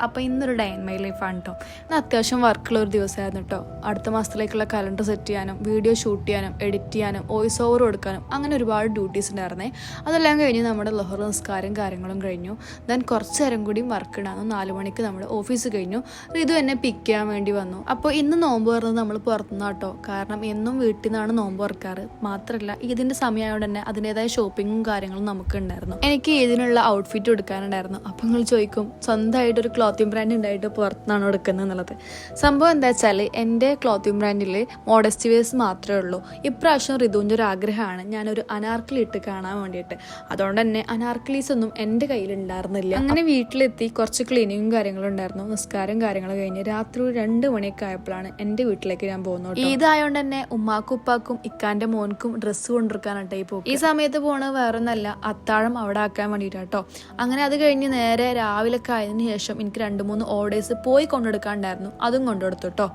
അപ്പോൾ ഇന്നൊരു day in my ലൈഫാണ് കേട്ടോ. ഇന്ന് അത്യാവശ്യം വർക്കുള്ള ഒരു ദിവസമായിരുന്നു കേട്ടോ. അടുത്ത മാസത്തിലേക്കുള്ള കലണ്ടർ സെറ്റ് ചെയ്യാനും വീഡിയോ ഷൂട്ട് ചെയ്യാനും എഡിറ്റ് ചെയ്യാനും വോയിസ് ഓവർ കൊടുക്കാനും അങ്ങനെ ഒരുപാട് ഡ്യൂട്ടീസ് ഉണ്ടായിരുന്നേ. അതെല്ലാം കഴിഞ്ഞ് നമ്മുടെ ലഹർ നിസ്കാരം കാര്യങ്ങളും കഴിഞ്ഞു. ദെൻ കുറച്ച് നേരം കൂടിയും വർക്ക് ഉണ്ടായിരുന്നു. 4 മണിക്ക് നമ്മൾ ഓഫീസ് കഴിഞ്ഞു. ഇത് എന്നെ പിക്ക് ചെയ്യാൻ വേണ്ടി വന്നു. അപ്പോൾ ഇന്ന് നോമ്പ് തുറന്നത് നമ്മൾ പുറത്തുനിന്ന് കേട്ടോ. കാരണം എന്നും വീട്ടിൽ നിന്നാണ് നോമ്പ് തുറക്കാറ്. മാത്രമല്ല ഇതിൻ്റെ സമയമായതുകൊണ്ട് തന്നെ അതിൻ്റെതായ ഷോപ്പിങ്ങും കാര്യങ്ങളും നമുക്ക് ഉണ്ടായിരുന്നു. എനിക്ക് ഇതിനുള്ള ഔട്ട്ഫിറ്റ് എടുക്കാനുണ്ടായിരുന്നു. അപ്പോൾ നിങ്ങൾ ചോദിക്കും സ്വന്തമായിട്ടൊരു ക്ലോത്തിങ് ബ്രാൻഡ് ഉണ്ടായിട്ട് പുറത്തുനിന്നാണ് എടുക്കുന്നത് എന്നുള്ളത്. സംഭവം എന്താ വെച്ചാൽ എൻ്റെ ക്ലോത്തിങ് ബ്രാൻഡിൽ മോഡസ്റ്റി വെയർസ് മാത്രമേ ഉള്ളൂ. ഇപ്രാവശ്യം ഋതുവിൻ്റെ ഒരു ആഗ്രഹമാണ് ഞാനൊരു അനാർക്കലി ഇട്ട് കാണാൻ വേണ്ടിയിട്ട്. അതുകൊണ്ട് തന്നെ അനാർക്കലീസ് ഒന്നും എൻ്റെ കയ്യിൽ ഉണ്ടായിരുന്നില്ല. അങ്ങനെ വീട്ടിലെത്തി കുറച്ച് ക്ലീനിങ്ങും കാര്യങ്ങളും ഉണ്ടായിരുന്നു. നിസ്കാരം കാര്യങ്ങൾ കഴിഞ്ഞ് രാത്രി 2 മണിയൊക്കെ ആയപ്പോഴാണ് എൻ്റെ വീട്ടിലേക്ക് ഞാൻ പോകുന്നത്. ഇതായതുകൊണ്ട് തന്നെ ഉമ്മാക്കും ഉപ്പാക്കും ഇക്കാൻ്റെ മോൻക്കും ഡ്രസ്സ് കൊണ്ടുവരാനായിട്ട് ഈ പോകും. ഈ സമയത്ത് പോണത് വേറൊന്നല്ല, അത്താഴം അവിടെ ആക്കാൻ വേണ്ടിയിട്ടാട്ടോ. അങ്ങനെ അത് കഴിഞ്ഞ് നേരെ രാവിലെ ഒക്കെ ആയതിനു ശേഷം എനിക്ക് 2-3 ഓർഡേഴ്സ് പോയി കൊണ്ടെടുക്കാണ്ടായിരുന്നു. അതും കൊണ്ടുകൊടുത്തു കേട്ടോ.